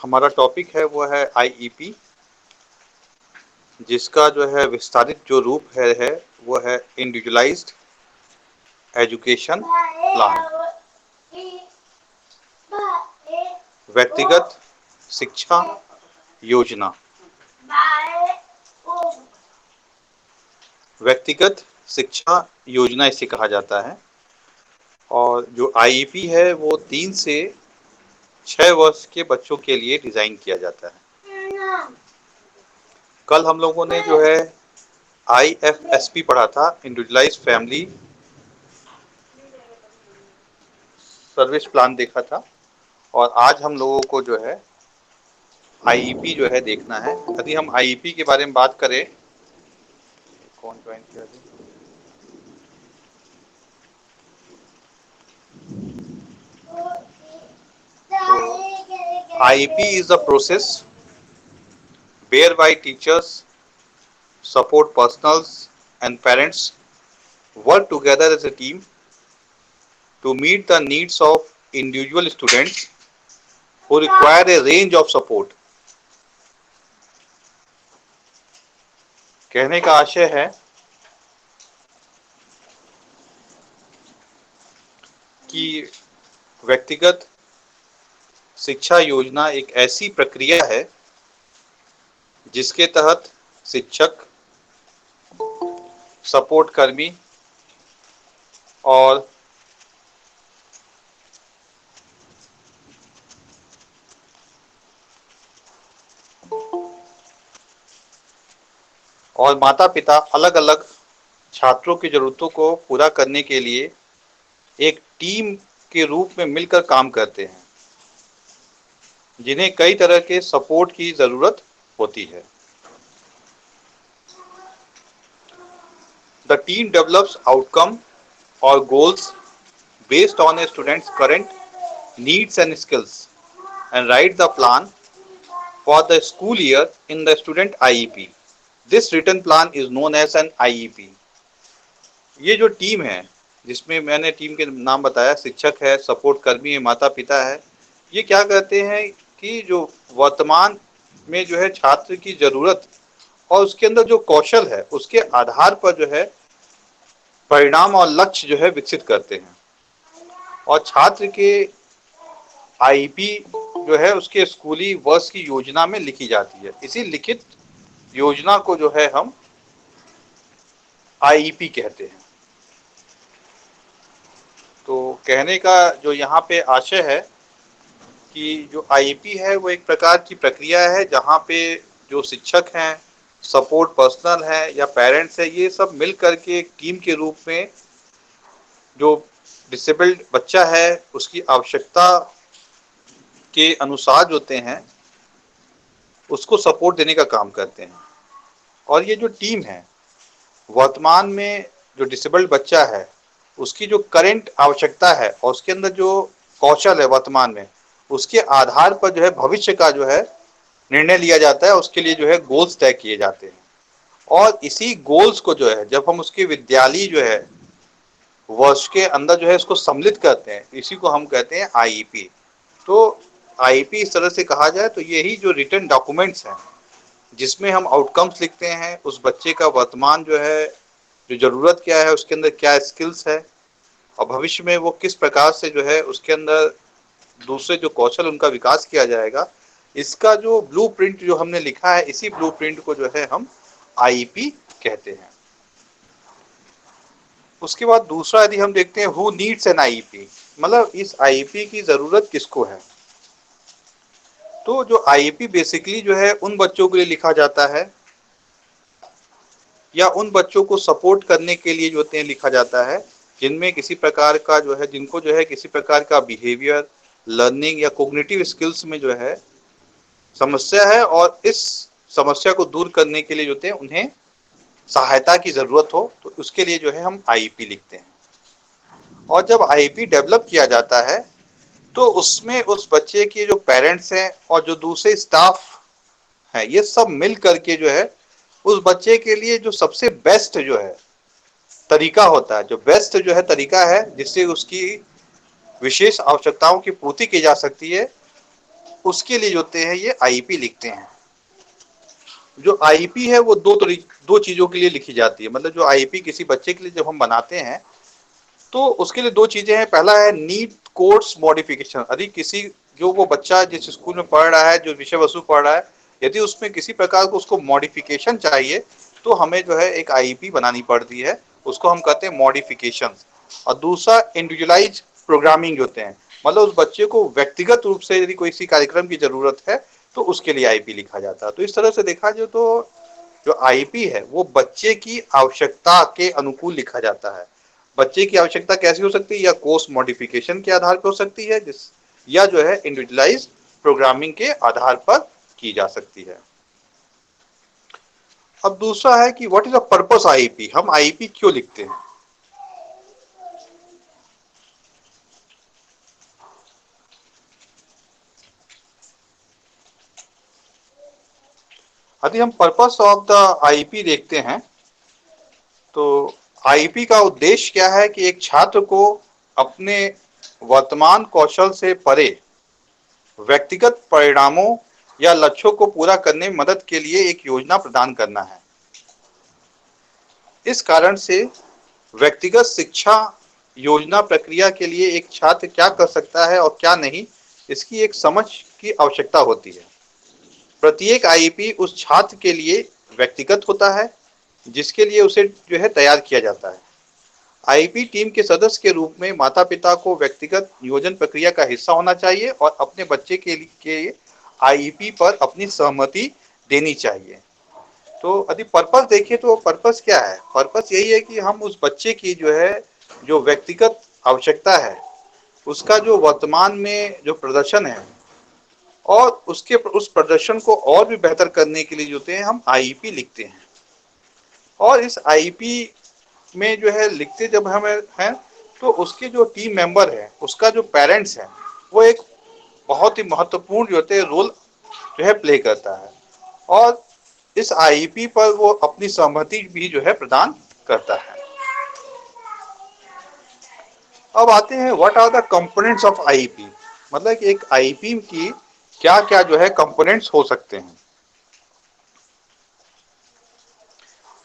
हमारा टॉपिक है वो है आईईपी, जिसका जो है विस्तारित जो रूप है वो है इंडिविजुअलाइज्ड एजुकेशन प्लान। व्यक्तिगत शिक्षा योजना। व्यक्तिगत शिक्षा योजना इसे कहा जाता है। और जो आईईपी है वो 3 से 6 वर्ष के बच्चों के लिए डिजाइन किया जाता है। कल हम लोगों ने जो है IFSP पढ़ा था, इंडिविजुअलाइज्ड फैमिली सर्विस प्लान देखा था, और आज हम लोगों को जो है आईईपी जो है देखना है। यदि हम आईईपी के बारे में बात करें, कौन ज्वाइन किया है? IEP is the process whereby teachers, support personals and parents work together as a team to meet the needs of individual students who require a range of support. कहने का आशय है कि व्यक्तिगत शिक्षा योजना एक ऐसी प्रक्रिया है जिसके तहत शिक्षक, सपोर्ट कर्मी और माता पिता अलग अलग छात्रों की जरूरतों को पूरा करने के लिए एक टीम के रूप में मिलकर काम करते हैं, जिन्हें कई तरह के सपोर्ट की जरूरत होती है। The team develops outcome or goals based on a student's current needs and skills and write the plan for the school year in the student IEP. This written plan is known as an IEP. ये जो team है, जिसमें मैंने team के नाम बताया, शिक्षक है, सपोर्ट कर्मी है, माता पिता है, ये क्या कहते हैं कि जो वर्तमान में जो है छात्र की जरूरत और उसके अंदर जो कौशल है उसके आधार पर जो है परिणाम और लक्ष्य जो है विकसित करते हैं, और छात्र के आईपी जो है उसके स्कूली वर्ष की योजना में लिखी जाती है। इसी लिखित योजना को जो है हम आईईपी कहते हैं। तो कहने का जो यहाँ पे आशय है कि जो आईईपी है वो एक प्रकार की प्रक्रिया है जहाँ पे जो शिक्षक हैं, सपोर्ट पर्सनल है या पेरेंट्स है, ये सब मिल करके एक टीम के रूप में जो डिसेबल्ड बच्चा है उसकी आवश्यकता के अनुसार होते हैं उसको सपोर्ट देने का काम करते हैं। और ये जो टीम है, वर्तमान में जो डिसेबल्ड बच्चा है उसकी जो करंट आवश्यकता है और उसके अंदर जो कौशल है वर्तमान में, उसके आधार पर जो है भविष्य का जो है निर्णय लिया जाता है। उसके लिए जो है गोल्स तय किए जाते हैं, और इसी गोल्स को जो है जब हम उसके विद्यालय जो है वर्ष के अंदर जो है इसको सम्मिलित करते हैं, इसी को हम कहते हैं आईईपी। तो आईईपी इस तरह से कहा जाए तो यही जो रिटन डॉक्यूमेंट्स हैं जिसमें हम आउटकम्स लिखते हैं, उस बच्चे का वर्तमान जो है जो जरूरत क्या है, उसके अंदर क्या स्किल्स है और भविष्य में वो किस प्रकार से जो है उसके अंदर दूसरे जो कौशल उनका विकास किया जाएगा, इसका जो ब्लूप्रिंट जो हमने लिखा है, इसी ब्लूप्रिंट को जो है हम आईईपी कहते हैं। उसके बाद दूसरा यदि हम देखते हैं हु नीड्स एन आईईपी, मतलब इस आईईपी की जरूरत किसको है। तो जो आईईपी बेसिकली जो है उन बच्चों के लिए लिखा जाता है या उन बच्चों को सपोर्ट करने के लिए जो होते हैं लिखा जाता है जिनमें किसी प्रकार का जो है जिनको जो है किसी प्रकार का बिहेवियर, लर्निंग या कोग्निटिव स्किल्स में जो है समस्या है, और इस समस्या को दूर करने के लिए जो होते हैं उन्हें सहायता की जरूरत हो, तो उसके लिए जो है हम आईईपी लिखते हैं। और जब आईईपी डेवलप किया जाता है तो उसमें उस बच्चे के जो पेरेंट्स हैं और जो दूसरे स्टाफ हैं, ये सब मिल करके जो है उस बच्चे के लिए जो सबसे बेस्ट जो है तरीका होता है, जो बेस्ट जो है तरीका है जिससे उसकी विशेष आवश्यकताओं की पूर्ति की जा सकती है, उसके लिए जो होते हैं ये आईपी लिखते हैं। जो आईपी है वो दो चीजों के लिए लिखी जाती है। मतलब जो आईपी किसी बच्चे के लिए जब हम बनाते हैं तो उसके लिए दो चीजें हैं। पहला है नीड कोर्स मॉडिफिकेशन। यदि किसी जो वो बच्चा जिस स्कूल में पढ़ रहा है, जो विषय वस्तु पढ़ रहा है, यदि उसमें किसी प्रकार को उसको मॉडिफिकेशन चाहिए तो हमें जो है एक आईपी बनानी पड़ती है, उसको हम कहते हैं मॉडिफिकेशन। और दूसरा इंडिविजुअलाइज प्रोग्रामिंग होते हैं। मतलब उस बच्चे को व्यक्तिगत रूप से यदि कोई किसी कार्यक्रम की जरूरत है तो उसके लिए आईपी लिखा जाता है। तो इस तरह से देखा जाए तो जो आईपी है वो बच्चे की आवश्यकता के अनुकूल लिखा जाता है। बच्चे की आवश्यकता कैसी हो सकती है, या कोर्स मॉडिफिकेशन के आधार पर हो सकती है, जिस या जो है इंडिविजुअलाइज प्रोग्रामिंग के आधार पर की जा सकती है। अब दूसरा है कि what is the purpose IP. हम आईपी क्यों लिखते हैं? यदि हम पर्पस ऑफ द आईपी देखते हैं तो आईपी का उद्देश्य क्या है कि एक छात्र को अपने वर्तमान कौशल से परे व्यक्तिगत परिणामों या लक्ष्यों को पूरा करने में मदद के लिए एक योजना प्रदान करना है। इस कारण से व्यक्तिगत शिक्षा योजना प्रक्रिया के लिए एक छात्र क्या कर सकता है और क्या नहीं, इसकी एक समझ की आवश्यकता होती है। प्रत्येक आईपी उस छात्र के लिए व्यक्तिगत होता है जिसके लिए उसे जो है तैयार किया जाता है। आईपी टीम के सदस्य के रूप में माता पिता को व्यक्तिगत नियोजन प्रक्रिया का हिस्सा होना चाहिए और अपने बच्चे के आईपी पर अपनी सहमति देनी चाहिए। तो यदि पर्पस देखिए तो पर्पस क्या है? पर्पस यही है कि हम उस बच्चे की जो है जो व्यक्तिगत आवश्यकता है उसका जो वर्तमान में जो प्रदर्शन है और उसके उस प्रदर्शन को और भी बेहतर करने के लिए जो होते हैं हम आईपी लिखते हैं। और इस आईपी में जो है लिखते जब हम हैं तो उसके जो टीम मेंबर है, उसका जो पेरेंट्स है, वो एक बहुत ही महत्वपूर्ण जो होते हैं रोल जो है प्ले करता है। और इस आईपी पर वो अपनी सहमति भी जो है प्रदान करता है। अब आते हैं what are the components of IP. मतलब कि एक आईपी की क्या क्या जो है कंपोनेंट्स हो सकते हैं।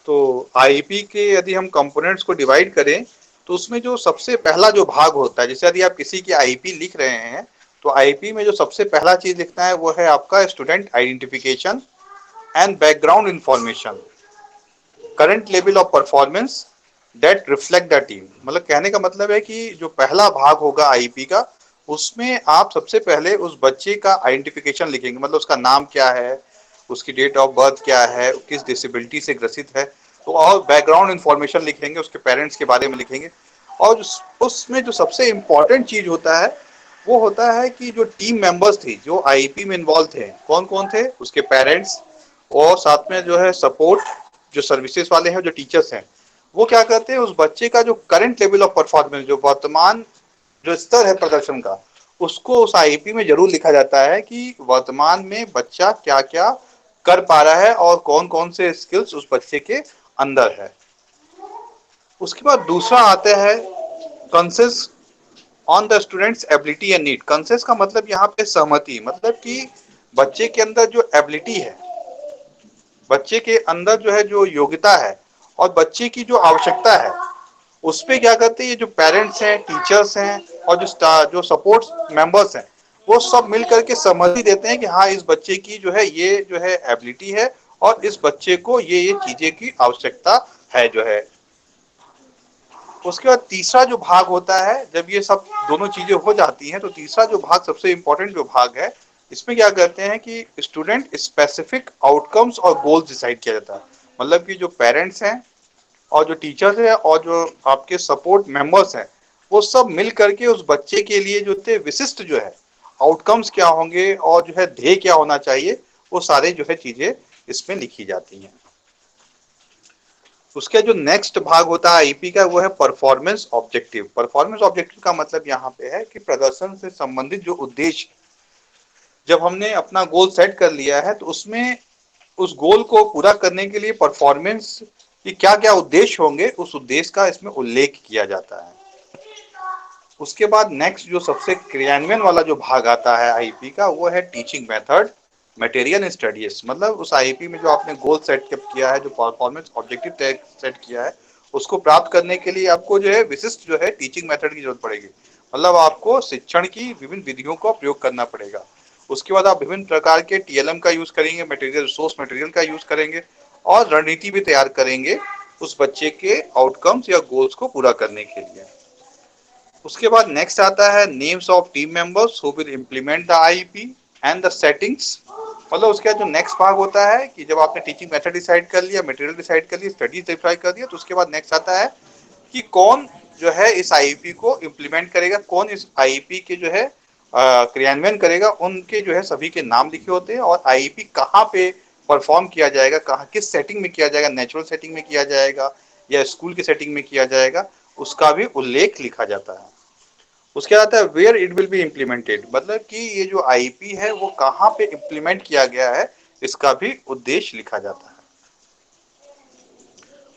तो आईपी के यदि हम कंपोनेंट्स को डिवाइड करें तो उसमें जो सबसे पहला जो भाग होता है, जैसे यदि आप किसी की आईपी लिख रहे हैं तो आईपी में जो सबसे पहला चीज लिखना है वो है आपका student identification and background information, current level of performance that reflect the team. मतलब कहने का मतलब है कि जो पहला भाग होगा आईपी का, उसमें आप सबसे पहले उस बच्चे का आइडेंटिफिकेशन लिखेंगे। मतलब उसका नाम क्या है, उसकी डेट ऑफ बर्थ क्या है, किस डिसेबिलिटी से ग्रसित है, तो और बैकग्राउंड इंफॉर्मेशन लिखेंगे, उसके पेरेंट्स के बारे में लिखेंगे। और उसमें जो सबसे इम्पोर्टेंट चीज होता है वो होता है कि जो टीम मेंबर्स थे जो आईपी में इन्वॉल्व थे, कौन कौन थे, उसके पेरेंट्स और साथ में जो है सपोर्ट जो सर्विसेज वाले हैं, जो टीचर्स हैं, वो क्या करते हैं उस बच्चे का जो करंट लेवल ऑफ परफॉर्मेंस, जो वर्तमान जो स्तर है प्रदर्शन का, उसको उस आईपी में जरूर लिखा जाता है कि वर्तमान में बच्चा क्या क्या कर पा रहा है और कौन कौन से स्किल्स उस बच्चे के अंदर है। उसके बाद दूसरा आता है conscience on the students ability and need. Conscience का मतलब यहाँ पे सहमति, मतलब कि बच्चे के अंदर जो एबिलिटी है, बच्चे के अंदर जो है जो योग्यता है और बच्चे की जो आवश्यकता है, उस पे क्या करते हैं ये जो पेरेंट्स हैं, टीचर्स हैं और जो सपोर्ट मेंबर्स हैं, वो सब मिल करके सहमति देते हैं कि हाँ इस बच्चे की जो है ये जो है एबिलिटी है और इस बच्चे को ये चीजें की आवश्यकता है जो है। उसके बाद तीसरा जो भाग होता है, जब ये सब दोनों चीजें हो जाती हैं तो तीसरा जो भाग सबसे इंपॉर्टेंट जो भाग है, इसमें क्या करते हैं कि स्टूडेंट स्पेसिफिक आउटकम्स और गोल्स डिसाइड किया जाता है। मतलब कि जो पेरेंट्स हैं और जो टीचर्स है और जो आपके सपोर्ट मेंबर्स हैं, वो सब मिल करके उस बच्चे के लिए जो थे विशिष्ट जो है आउटकम्स क्या होंगे और जो है ध्येय क्या होना चाहिए, वो सारे जो है चीजें इसमें लिखी जाती हैं। उसका जो नेक्स्ट भाग होता है आईपी का वो है परफॉर्मेंस ऑब्जेक्टिव। परफॉर्मेंस ऑब्जेक्टिव का मतलब यहाँ पे है कि प्रदर्शन से संबंधित जो उद्देश्य, जब हमने अपना गोल सेट कर लिया है तो उसमें उस गोल को पूरा करने के लिए परफॉर्मेंस कि क्या क्या उद्देश्य होंगे, उस उद्देश्य का इसमें उल्लेख किया जाता है। उसके बाद नेक्स्ट जो सबसे क्रियान्वयन वाला जो भाग आता है आईपी का, वो है teaching method, material and studies. मतलब उस आईपी में जो आपने गोल सेट किया है, जो परफॉर्मेंस ऑब्जेक्टिव सेट किया है, उसको प्राप्त करने के लिए आपको जो है विशिष्ट जो है टीचिंग मेथड की जरूरत पड़ेगी। मतलब आपको शिक्षण की विभिन्न विधियों का प्रयोग करना पड़ेगा। उसके बाद आप विभिन्न प्रकार के टीएलएम का यूज करेंगे, मटेरियल रिसोर्स मटेरियल का यूज करेंगे, और रणनीति भी तैयार करेंगे उस बच्चे के आउटकम्स या गोल्स को पूरा करने के लिए। उसके बाद नेक्स्ट आता है names of team members who will implement the IP and the settings. मतलब उसके बाद जो नेक्स्ट भाग होता है कि जब आपने टीचिंग मेथड डिसाइड कर लिया, मटेरियल डिसाइड कर लिया, स्टडीज डिसाइड कर दिया, तो उसके बाद नेक्स्ट आता है कि कौन जो है इस आईपी को इम्प्लीमेंट करेगा, कौन इस आईपी के जो है क्रियान्वयन करेगा। उनके जो है सभी के नाम लिखे होते हैं, और आईपी कहाँ पे परफॉर्म किया जाएगा, कहाँ किस सेटिंग में किया जाएगा, नेचुरल सेटिंग में किया जाएगा या स्कूल की सेटिंग में किया जाएगा, उसका भी उल्लेख लिखा जाता है। उसके बाद आता है where it will be implemented. मतलब कि ये जो आईपी है वो कहाँ पे इम्प्लीमेंट किया गया है, इसका भी उद्देश्य लिखा जाता है।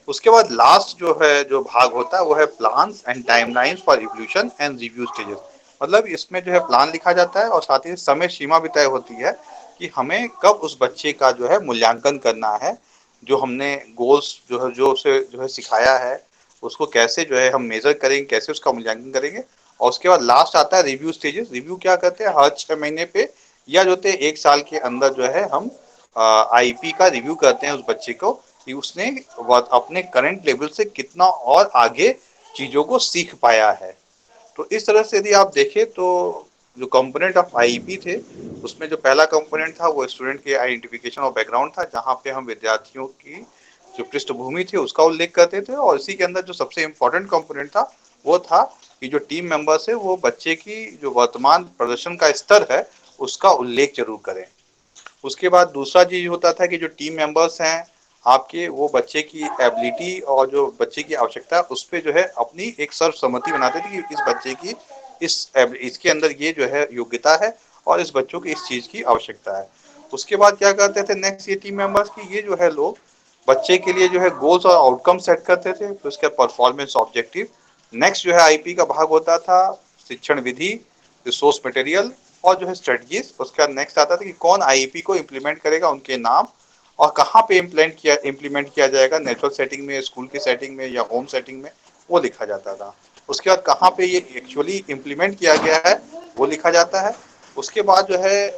उसके बाद लास्ट जो है जो भाग होता है वो है plans and timelines for evolution and review stages. मतलब इसमें जो है प्लान लिखा जाता है और साथ ही समय सीमा भी तय होती है कि हमें कब उस बच्चे का जो है मूल्यांकन करना है, जो हमने गोल्स जो है जो उसे जो है सिखाया है, उसको कैसे जो है हम मेजर करेंगे, कैसे उसका मूल्यांकन करेंगे। और उसके बाद लास्ट आता है रिव्यू स्टेजेस। रिव्यू क्या करते हैं, हर 6 महीने पे या जो होते हैं 1 साल के अंदर जो है हम आईपी का रिव्यू करते हैं उस बच्चे को कि उसने अपने करंट लेवल से कितना और आगे चीजों को सीख पाया है। तो इस तरह से यदि आप देखें तो जो कंपोनेंट ऑफ आईपी थे, उसमें जो पहला कंपोनेंट था वो स्टूडेंट के आइडेंटिफिकेशन और बैकग्राउंड था, जहां पे हम विद्यार्थियों की जो पृष्ठभूमि थी उसका उल्लेख करते थे। और इसी के अंदर जो सबसे इम्पोर्टेंट कंपोनेंट था वो था कि जो टीम मेंबर्स है वो बच्चे की जो वर्तमान प्रदर्शन का स्तर है उसका उल्लेख जरूर करें। उसके बाद दूसरा चीज होता था कि जो टीम मेंबर्स हैं आपके, वो बच्चे की एबिलिटी और जो बच्चे की आवश्यकता है उस पर जो है अपनी एक सर्वसम्मति बनाते थे कि इस बच्चे की इसके अंदर ये जो है योग्यता है और इस बच्चों की इस चीज की आवश्यकता है। उसके बाद क्या करते थे नेक्स्ट ये टीम मेंबर्स की ये जो है लोग बच्चे के लिए जो है गोल्स और आउटकम सेट करते थे, तो उसके परफॉर्मेंस ऑब्जेक्टिव। नेक्स्ट जो है आईपी का भाग होता था शिक्षण विधि, रिसोर्स मटेरियल और जो है स्ट्रेटजीज। उसका नेक्स्ट आता था कि कौन आईपी को इम्प्लीमेंट करेगा, उनके नाम, और कहाँ पे इम्प्लीमेंट किया जाएगा, नेचुरल सेटिंग में, स्कूल की सेटिंग में या होम सेटिंग में, वो लिखा जाता था। उसके बाद कहाँ पे ये एक्चुअली इम्प्लीमेंट किया गया है वो लिखा जाता है। उसके बाद जो है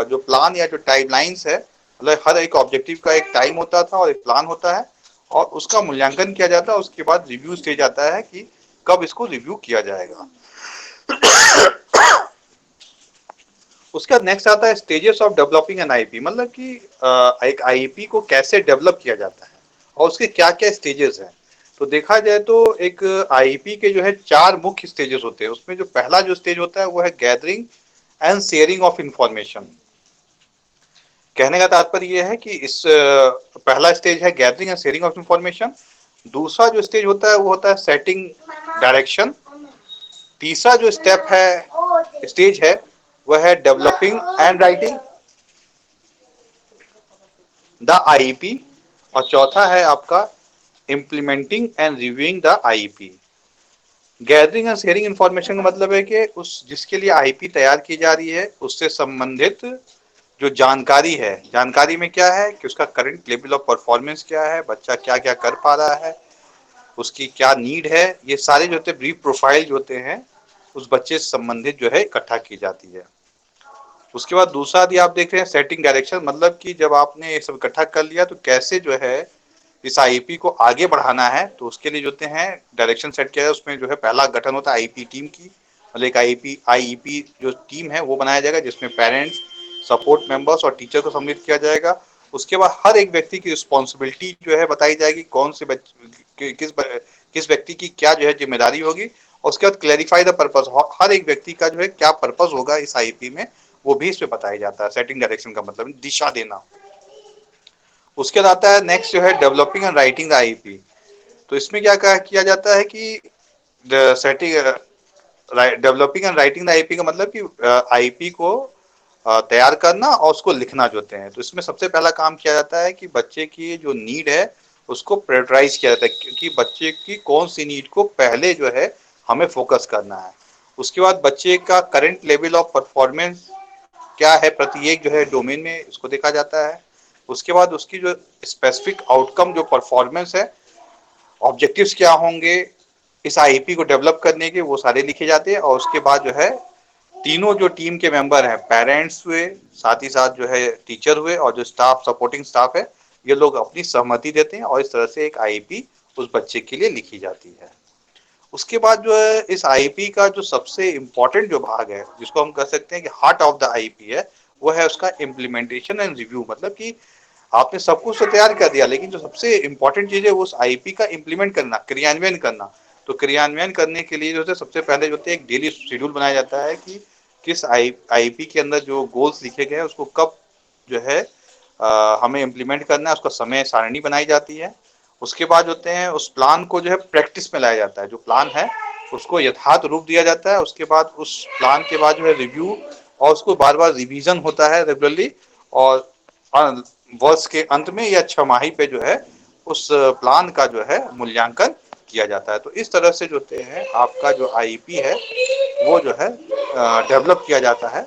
जो प्लान या जो टाइमलाइंस है, मतलब हर एक ऑब्जेक्टिव का एक टाइम होता था और एक प्लान होता है और उसका मूल्यांकन किया जाता है। उसके बाद रिव्यू स्टेज आता है कि कब इसको रिव्यू किया जाएगा। उसके बाद नेक्स्ट आता है stages of developing N IP. मतलब कि एक आईपी को कैसे डेवलप किया जाता है और उसके क्या क्या स्टेजेस हैं। तो देखा जाए तो एक आईपी के जो है 4 मुख्य स्टेजेस होते हैं। उसमें जो पहला जो स्टेज होता है वो है gathering and sharing of information. कहने का तात्पर्य यह है कि इस पहला स्टेज है gathering and sharing of information. दूसरा जो स्टेज होता है वो होता है सेटिंग डायरेक्शन। तीसरा जो स्टेज है वह है developing and writing the IP. और चौथा है आपका implementing and reviewing the IP. Gathering and sharing information का मतलब है कि उस जिसके लिए आईपी तैयार की जा रही है उससे संबंधित जो जानकारी है, जानकारी में क्या है कि उसका करंट लेवल ऑफ परफॉर्मेंस क्या है, बच्चा क्या क्या कर पा रहा है, उसकी क्या नीड है, ये सारे जो होते हैं ब्रीफ प्रोफाइल जो होते हैं उस बच्चे से संबंधित जो है इकट्ठा की जाती है। उसके बाद दूसरा यदि आप देख रहे हैं सेटिंग डायरेक्शन, मतलब कि जब आपने ये सब इकट्ठा कर लिया तो कैसे जो है इस आईपी को आगे बढ़ाना है, तो उसके लिए जो होते हैं डायरेक्शन सेट किया है। उसमें जो है पहला गठन होता है आईपी टीम की। मतलब एक आईईपी जो टीम है वो बनाया जाएगा जिसमें पेरेंट्स, सपोर्ट मेंबर्स और टीचर को सम्मिलित किया जाएगा। उसके बाद हर एक व्यक्ति की रिस्पॉन्सिबिलिटी जो है बताई जाएगी, कौन से किस व्यक्ति की क्या जो है जिम्मेदारी होगी। और उसके बाद क्लैरिफाई द पर्पस, हर एक व्यक्ति का जो है क्या पर्पस होगा इस आईपी में वो भी इसमें बताया जाता है। सेटिंग डायरेक्शन का मतलब दिशा देना। उसके बाद आता है नेक्स्ट जो है developing and writing the IP. तो इसमें क्या किया जाता है कि setting developing and writing the IP का मतलब कि आईपी को तैयार करना और उसको लिखना जो होते हैं। तो इसमें सबसे पहला काम किया जाता है कि बच्चे की जो नीड है उसको प्रायोरिटाइज किया जाता है, क्योंकि बच्चे की कौन सी नीड को पहले जो है हमें फोकस करना है। उसके बाद बच्चे का करंट लेवल ऑफ परफॉर्मेंस क्या है प्रत्येक जो है डोमेन में, इसको देखा जाता है। उसके बाद उसकी जो स्पेसिफिक आउटकम जो परफॉर्मेंस है, ऑब्जेक्टिव्स क्या होंगे इस आईपी को डेवलप करने के, वो सारे लिखे जाते हैं। और उसके बाद जो है तीनों जो टीम के मेंबर हैं, पेरेंट्स हुए, साथ ही साथ जो है टीचर हुए, और जो स्टाफ सपोर्टिंग स्टाफ है, ये लोग अपनी सहमति देते हैं और इस तरह से एक आईपी उस बच्चे के लिए लिखी जाती है। उसके बाद जो है इस आईपी का जो सबसे इम्पोर्टेंट जो भाग है, जिसको हम कह सकते हैं कि हार्ट ऑफ द आईपी है, वो है उसका इम्प्लीमेंटेशन एंड रिव्यू। मतलब कि आपने सब कुछ तो तैयार कर दिया, लेकिन जो सबसे इम्पोर्टेंट चीज है वो उस आईपी का इम्प्लीमेंट करना, क्रियान्वयन करना। तो क्रियान्वयन करने के लिए जो है सबसे पहले जो है एक डेली शेड्यूल बनाया जाता है कि किस आईपी के अंदर जो गोल्स लिखे गए हैं उसको कब जो है हमें इम्प्लीमेंट करना है, उसका समय सारणी बनाई जाती है। उसके बाद होते हैं उस प्लान को जो है प्रैक्टिस में लाया जाता है, जो प्लान है उसको यथार्थ रूप दिया जाता है। उसके बाद उस प्लान के बाद जो है रिव्यू, और उसको बार बार रिवीजन होता है रेगुलरली, और वर्ष के अंत में या छमाही पे जो है उस प्लान का जो है मूल्यांकन किया जाता है। तो इस तरह से जो होते हैं आपका जो आईपी है वो जो है डेवलप किया जाता है।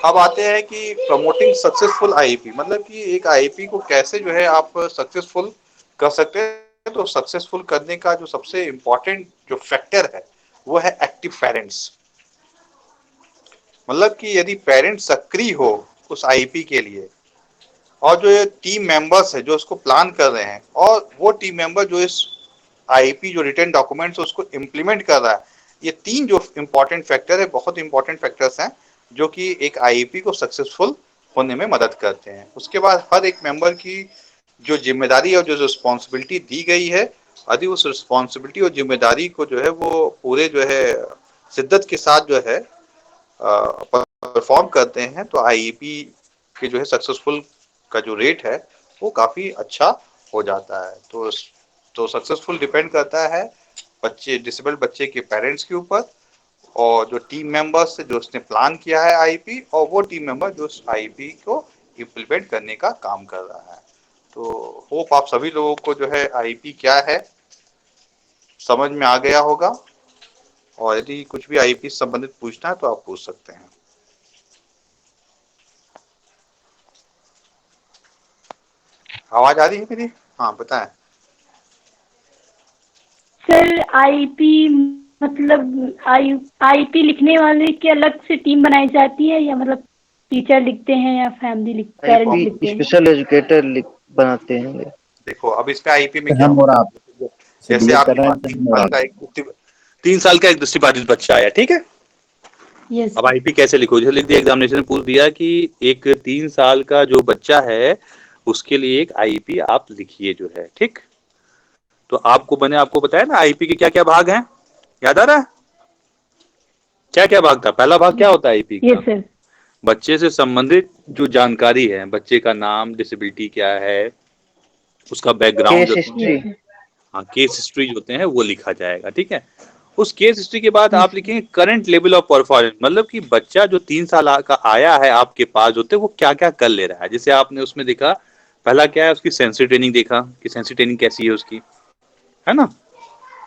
अब आते हैं कि प्रमोटिंग सक्सेसफुल आईपी, मतलब कि एक आईपी को कैसे जो है आप सक्सेसफुल कर सकते हैं। तो सक्सेसफुल करने का जो सबसे इम्पोर्टेंट जो फैक्टर है वो है एक्टिव पेरेंट्स। मतलब कि यदि पेरेंट्स सक्रिय हो उस आईपी के लिए, और जो टीम मेंबर्स है जो उसको प्लान कर रहे हैं, और वो टीम मेंबर जो इस आईपी जो रिटन डॉक्यूमेंट्स उसको इम्प्लीमेंट कर रहा है, ये तीन जो इम्पोर्टेंट फैक्टर है, बहुत इंपॉर्टेंट फैक्टर्स हैं जो कि एक आईपी को सक्सेसफुल होने में मदद करते हैं। उसके बाद हर एक मेंबर की जो जिम्मेदारी और जो रिस्पॉन्सिबिलिटी दी गई है, यदि उस रिस्पॉन्सिबिलिटी और जिम्मेदारी को जो है वो पूरे जो है शिद्दत के साथ जो है परफॉर्म करते हैं, तो आईईपी के जो है सक्सेसफुल का जो रेट है वो काफी अच्छा हो जाता है। तो सक्सेसफुल डिपेंड करता है बच्चे, डिसेबल्ड बच्चे के पेरेंट्स के ऊपर, और जो टीम मेंबर्स जो उसने प्लान किया है आईपी, और वो टीम मेंबर जो उस आईपी को इम्प्लीमेंट करने का काम कर रहा है। तो होप आप सभी लोगों को जो है आईपी क्या है समझ में आ गया होगा, और यदि कुछ भी आईपी से संबंधित पूछना है तो आप पूछ सकते हैं। आवाज आ रही है मेरी? हाँ बताएं। सर आईपी मतलब आईपी लिखने वाले की अलग से टीम बनाई जाती है, या मतलब टीचर लिखते हैं या पेरेंट्स आईपी लिखते हैं? स्पेशल एजुकेटर बनाते हैं। देखो अब इसका आईपी में क्या हम और होता आप है, से जैसे बिहेव कर आपके रहे पास हैं तो हम और आप। 3 साल का एक दृष्टिबाधित बच्चा आया, ठीक है। यस। अब आईपी कैसे लिखो, जैसे लिख दिया एग्जामिनेशन में पूछ दिया कि एक 3 साल का जो बच्चा है उसके लिए एक आईपी आप लिखिए जो है, ठीक। तो आपको बताया ना आईपी के क्या क्या भाग हैं, याद आ रहा है? क्या क्या भाग था? पहला भाग क्या होता है आईपी का? Yes sir. बच्चे से संबंधित जो जानकारी है, बच्चे का नाम, डिसेबिलिटी क्या है, उसका बैकग्राउंड केस जो, हिस्ट्री। हाँ केस हिस्ट्री जो होते हैं वो लिखा जाएगा, ठीक है। उस केस हिस्ट्री के बाद आप यस। लिखेंगे करंट लेवल ऑफ परफॉर्मेंस, मतलब कि बच्चा जो 3 साल का आया है आपके पास होते वो क्या क्या कर ले रहा है। जैसे आपने उसमें देखा, पहला क्या है, उसकी सेंसरी ट्रेनिंग देखा कि सेंसरी ट्रेनिंग कैसी है उसकी, है ना।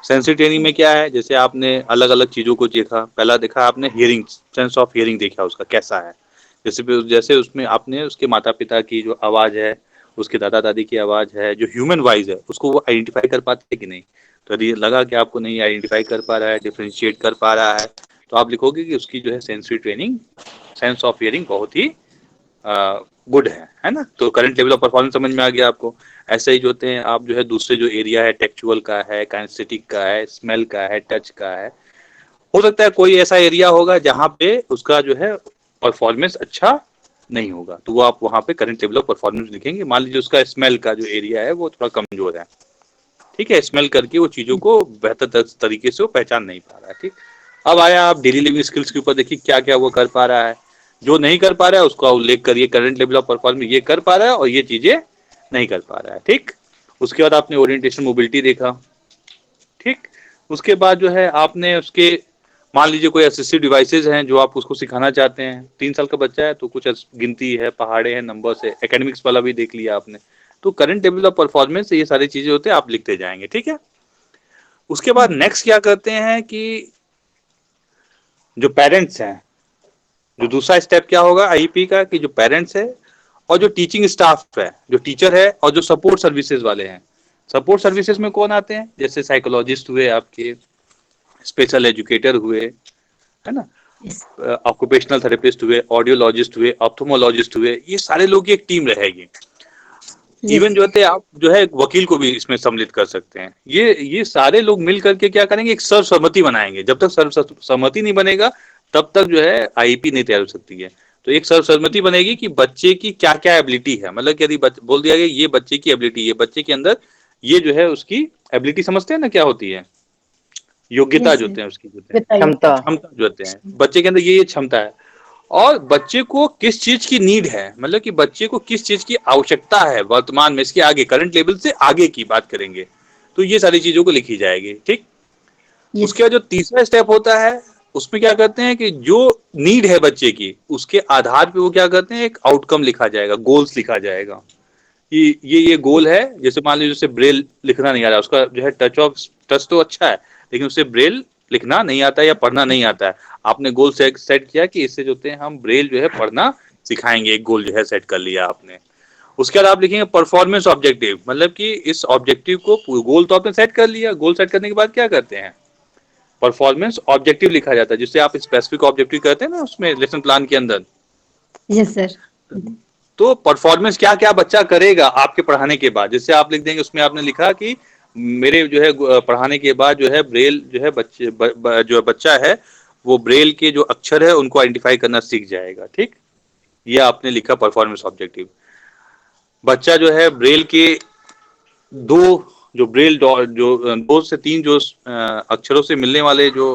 सेंसरी ट्रेनिंग में क्या है, जैसे आपने अलग अलग चीजों को देखा, पहला देखा आपने हियरिंग, सेंस ऑफ हियरिंग देखा उसका कैसा है। जैसे उसमें आपने उसके माता पिता की जो आवाज है, उसके दादा दादी की आवाज है, जो ह्यूमन वॉइस है उसको वो आइडेंटिफाई कर पाते हैं कि नहीं। तो यदि लगा कि आपको नहीं आइडेंटिफाई कर पा रहा है, डिफ्रेंशिएट कर पा रहा है, तो आप लिखोगे कि उसकी जो है sensory training, sense of hearing बहुत ही गुड है ना। तो करंट लेवल ऑफ परफॉर्मेंस समझ में आ गया आपको। ऐसे ही जो होते हैं आप जो है दूसरे जो एरिया है, टेक्चुअल का है, काइनेस्थेटिक का है, स्मेल का है, टच का है, हो सकता है कोई ऐसा एरिया होगा जहां पे उसका जो है परफॉर्मेंस अच्छा नहीं होगा, तो वो आप वहां पे करंट लेवल ऑफ परफॉर्मेंस लिखेंगे। मान लीजिए उसका स्मेल का जो एरिया है वो थोड़ा कमजोर है, ठीक है, स्मेल करके वो चीजों को बेहतर तरीके से वो पहचान नहीं पा रहा है, ठीक। अब आया आप डेली लिविंग स्किल्स के ऊपर, देखिए क्या क्या वो कर पा रहा है, जो नहीं कर पा रहा है उसका उल्लेख करिए, करंट लेवल ऑफ परफॉर्मेंस ये कर पा रहा है और ये चीजें नहीं कर पा रहा है, ठीक। उसके बाद आपने ओरिएंटेशन मोबिलिटी देखा, ठीक। उसके बाद जो है आपने उसके, मान लीजिए कोई असिस्टिव डिवाइसेज हैं जो आप उसको सिखाना चाहते हैं, 3 साल का बच्चा है तो कुछ गिनती है, पहाड़े हैं, नंबर्स है, एकेडमिक्स वाला भी देख लिया आपने। तो करंट लेवल ऑफ परफॉर्मेंस ये सारी चीजें होते हैं, आप लिखते जाएंगे, ठीक है। उसके बाद नेक्स्ट क्या करते हैं कि जो पेरेंट्स हैं, जो दूसरा स्टेप क्या होगा आईपी का कि जो पेरेंट्स है और जो टीचिंग स्टाफ है, जो टीचर है और जो सपोर्ट सर्विसेज वाले हैं। सपोर्ट सर्विसेज में कौन आते हैं, जैसे साइकोलॉजिस्ट हुए आपके, स्पेशल एजुकेटर हुए, है ना, यस। ऑक्यूपेशनल थेरेपिस्ट हुए, ऑडियोलॉजिस्ट हुए, ऑप्थोमोलॉजिस्ट हुए, ये सारे लोग की एक टीम रहेगी। यस। इवन जो है आप जो है एक वकील को भी इसमें सम्मिलित कर सकते हैं। ये सारे लोग मिल करके क्या करेंगे, एक सर्वसम्मति बनाएंगे। जब तक सर्वसम्मति नहीं बनेगा तब तक जो है आईपी नहीं तैयार हो सकती है। तो एक सर्वसम्मति बनेगी कि बच्चे की क्या क्या एबिलिटी है, मतलब कि यदि बोल दिया गया ये बच्चे की एबिलिटी, ये बच्चे के अंदर ये जो है उसकी एबिलिटी, समझते हैं ना क्या होती है, योग्यता यस जो सर। होते हैं उसकी, जो होते हैं बताइए। क्षमता। क्षमता जो होते हैं, बच्चे के अंदर ये क्षमता है। और बच्चे को किस चीज की नीड है, मतलब कि बच्चे को किस चीज की आवश्यकता है वर्तमान में, इसके आगे करंट लेवल से आगे की बात करेंगे तो ये सारी चीजों को लिखी जाएगी। ठीक। यस। उसके बाद जो तीसरा स्टेप होता है उसमें क्या करते हैं कि जो नीड है बच्चे की उसके आधार पे वो क्या करते हैं, एक आउटकम लिखा जाएगा, गोल्स लिखा जाएगा कि ये गोल है। जैसे मान लीजिए उसे ब्रेल लिखना नहीं आ रहा, उसका जो है टच तो अच्छा है लेकिन उसे ब्रेल लिखना नहीं आता है या पढ़ना नहीं आता है। आपने गोल सेट किया कि इससे जो है हम ब्रेल जो है पढ़ना सिखाएंगे, एक गोल जो है सेट कर लिया आपने। उसके बाद आप लिखेंगे परफॉर्मेंस ऑब्जेक्टिव, मतलब कि इस ऑब्जेक्टिव को, गोल तो आपने सेट कर लिया, गोल सेट करने के बाद क्या करते हैं, परफॉर्मेंस ऑब्जेक्टिव लिखा जाता है, जिससे आप स्पेसिफिक ऑब्जेक्टिव करते हैं ना उसमें लेसन प्लान के अंदर। Yes sir. तो परफॉर्मेंस क्या क्या बच्चा करेगा आपके पढ़ाने के बाद, जिससे आप लिख देंगे उसमें आपने लिखा कि मेरे जो है पढ़ाने के बाद जो है ब्रेल जो है जो बच्चा है वो ब्रेल के जो अक्षर है उनको आइडेंटिफाई करना सीख जाएगा। ठीक। ये आपने लिखा परफॉर्मेंस ऑब्जेक्टिव। बच्चा जो है ब्रेल के दो जो ब्रेल जो 2 से 3 जो अक्षरों से मिलने वाले जो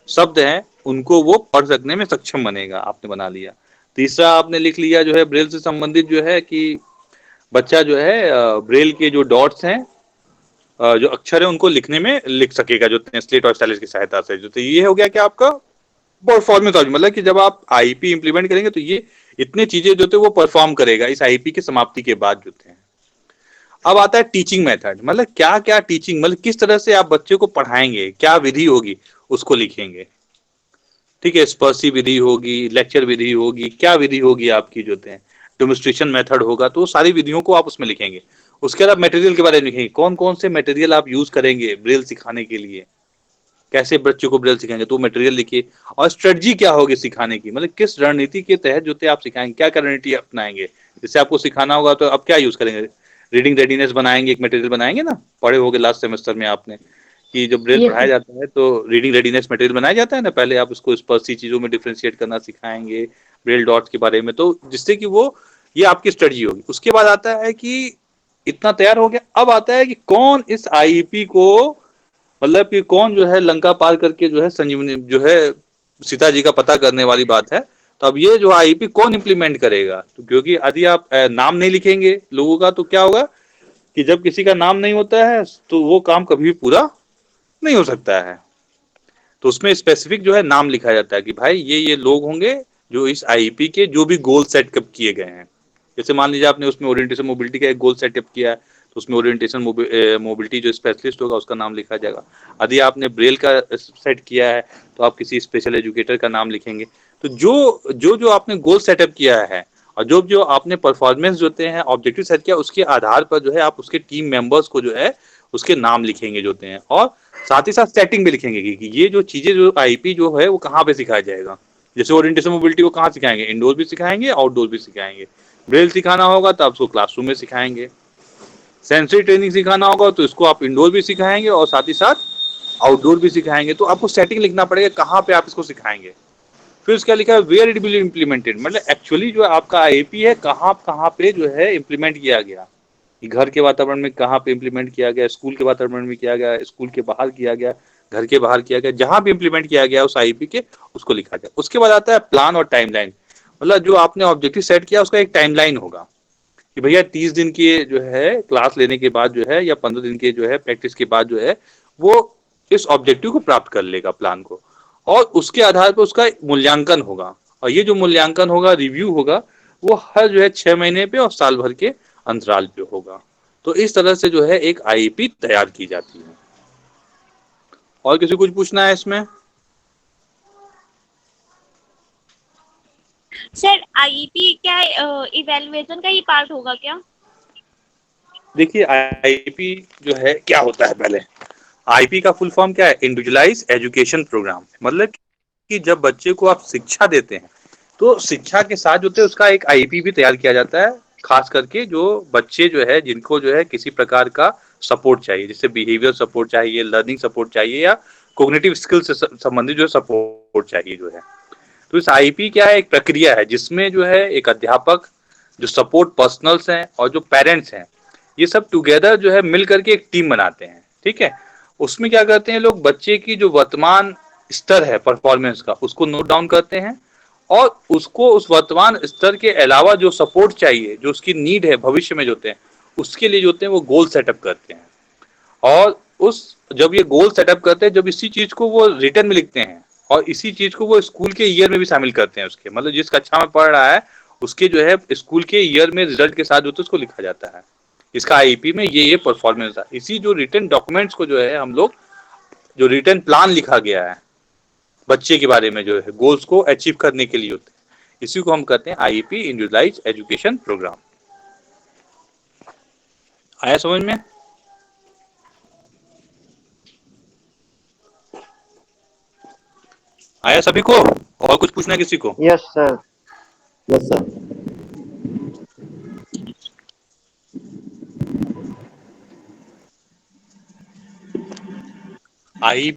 शब्द हैं उनको वो पढ़ सकने में सक्षम बनेगा, आपने बना लिया। तीसरा आपने लिख लिया जो है ब्रेल से संबंधित जो है कि बच्चा जो है ब्रेल के जो डॉट्स हैं, जो अक्षर है उनको लिखने में लिख सकेगा जो स्लेट और स्टाइलस की सहायता से। जो तो ये हो गया कि आपका परफॉर्मेंस, मतलब कि जब आप आईपी इंप्लीमेंट करेंगे तो ये इतने चीजें जो थे वो परफॉर्म करेगा इस आईपी की समाप्ति के बाद जो थे। अब आता है टीचिंग मेथड, मतलब क्या क्या टीचिंग, मतलब किस तरह से आप बच्चे को पढ़ाएंगे, क्या विधि होगी उसको लिखेंगे। ठीक है, स्पर्शी विधि होगी, लेक्चर विधि होगी, क्या विधि होगी आपकी जो है, डेमोन्स्ट्रेशन मेथड होगा, तो सारी विधियों को आप उसमें लिखेंगे। उसके बाद मटेरियल के बारे में लिखेंगे, कौन कौन से मटेरियल आप यूज करेंगे ब्रेल सिखाने के लिए, कैसे बच्चों को ब्रेल सिखाएंगे तो मटेरियल लिखिए। और स्ट्रेटजी क्या होगी सिखाने की, मतलब किस रणनीति के तहत जो आप सिखाएंगे, क्या क्या रणनीति अपनाएंगे। जैसे आपको सिखाना होगा तो आप क्या यूज करेंगे, रीडिंग रेडीनेस बनाएंगे, एक मटेरियल बनाएंगे ना, पढ़े होगे लास्ट सेमेस्टर में आपने कि जब ब्रेल यस पढ़ाया सर। जाता है तो रीडिंग रेडीनेस मटेरियल बनाया जाता है ना, पहले आप उसको स्पर्शी चीजों में डिफ्रेंशिएट करना सिखाएंगे ब्रेल डॉट्स के बारे में, तो जिससे कि वो ये आपकी स्ट्रेटजी होगी। उसके बाद आता है कि इतना तैयार हो गया, अब आता है कि कौन इस आईपी को, मतलब कि कौन जो है लंका पार करके जो है संजीवनी जो है सीता जी का पता करने वाली बात है। तो अब ये जो आईपी कौन इंप्लीमेंट करेगा, तो क्योंकि यदि आप नाम नहीं लिखेंगे लोगों का तो क्या होगा कि जब किसी का नाम नहीं होता है तो वो काम कभी भी पूरा नहीं हो सकता है। तो उसमें स्पेसिफिक जो है नाम लिखा जाता है कि भाई ये लोग होंगे जो इस आईपी के जो भी गोल सेटअप किए गए हैं। जैसे मान लीजिए आपने उसमें ओरिएंटेशन मोबिलिटी का एक गोल सेटअप किया है तो उसमें ओरिएंटेशन मोबिलिटी जो स्पेशलिस्ट होगा उसका नाम लिखा जाएगा। यदि आपने ब्रेल का सेट किया है तो आप किसी स्पेशल एजुकेटर का नाम लिखेंगे। तो जो आपने गोल सेटअप किया है और जो जो आपने परफॉर्मेंस जो हैं ऑब्जेक्टिव सेट किया उसके आधार पर जो है आप उसके टीम मेंबर्स को जो है उसके नाम लिखेंगे जो हैं, और साथ ही साथ सेटिंग भी लिखेंगे कि ये जो चीजें जो आईपी जो है वो कहाँ पे सिखाया जाएगा। जैसे ओरिएंटेशन मोबिलिटी को कहाँ सिखाएंगे, इंडोर भी सिखाएंगे आउटडोर भी सिखाएंगे। ब्रेल सिखाना होगा तो आप उसको क्लासरूम में सिखाएंगे। सेंसरी ट्रेनिंग सिखाना होगा तो इसको आप इंडोर भी सिखाएंगे और साथ ही साथ आउटडोर भी सिखाएंगे। तो आपको सेटिंग लिखना पड़ेगा कहाँ पे आप इसको सिखाएंगे। फिर उसका लिखा है वेयर इट विल इम्प्लीमेंटेड, मतलब एक्चुअली जो आपका आईपी है कहाँ कहाँ पे जो है इम्प्लीमेंट किया गया, घर के वातावरण में कहाँ पे इम्प्लीमेंट किया गया, स्कूल के वातावरण में किया गया, स्कूल के बाहर किया गया, घर के बाहर किया गया, जहां भी इम्प्लीमेंट किया गया उस आईपी के उसको लिखा जाए। उसके बाद आता है प्लान और टाइमलाइन, मतलब जो आपने ऑब्जेक्टिव सेट किया उसका एक टाइमलाइन होगा कि भैया 30 दिन की जो है क्लास लेने के बाद जो है या 15 दिन के जो है प्रैक्टिस के बाद जो है वो इस ऑब्जेक्टिव को प्राप्त कर लेगा प्लान को, और उसके आधार पर उसका मूल्यांकन होगा। और ये जो मूल्यांकन होगा, रिव्यू होगा, वो हर जो है 6 महीने पे और साल भर के अंतराल पे होगा। तो इस तरह से जो है एक आईपी तैयार की जाती है। और किसी कुछ पूछना है इसमें? सर आईईपी क्या है, इवैल्यूएशन का ही पार्ट होगा क्या? देखिए आईपी जो है क्या होता है, पहले आईपी का फुल फॉर्म क्या है, इंडिविजुअलाइज एजुकेशन प्रोग्राम। मतलब कि जब बच्चे को आप शिक्षा देते हैं तो शिक्षा के साथ जो है उसका एक आईपी भी तैयार किया जाता है, खास करके जो बच्चे जो है जिनको जो है किसी प्रकार का सपोर्ट चाहिए, जैसे बिहेवियर सपोर्ट चाहिए, लर्निंग सपोर्ट चाहिए, या कोग्निटिव स्किल से संबंधित जो सपोर्ट चाहिए जो है। तो इस आईपी क्या है, एक प्रक्रिया है जिसमें जो है एक अध्यापक, जो सपोर्ट पर्सनल्स हैं और जो पेरेंट्स हैं, ये सब टुगेदर जो है मिल करके एक टीम बनाते हैं। ठीक है, उसमें क्या करते हैं लोग, बच्चे की जो वर्तमान स्तर है परफॉर्मेंस का उसको नोट डाउन करते हैं, और उसको उस वर्तमान स्तर के अलावा जो सपोर्ट चाहिए, जो उसकी नीड है भविष्य में जो होते हैं, उसके लिए जो होते हैं वो गोल सेटअप करते हैं। और उस जब ये गोल सेटअप करते हैं, जब इसी चीज को वो रिटर्न में लिखते हैं, और इसी चीज को वो स्कूल के ईयर में भी शामिल करते हैं, उसके मतलब जिस कक्षा में पढ़ रहा है उसके जो है स्कूल के ईयर में रिजल्ट के साथ जो है उसको लिखा जाता है। इसका आईपी में ये परफॉर्मेंस है। इसी जो रिटर्न डॉक्यूमेंट्स को जो है हम लोग, जो रिटर्न प्लान लिखा गया है बच्चे के बारे में, जो है गोल्स को अचीव करने के लिए होते हैं, इसी को हम कहते हैं आईपी, इंडिविजुअलाइज एजुकेशन प्रोग्राम। आया समझ में? आया सभी को? और कुछ पूछना है किसी को? Yes sir. Yes sir. आई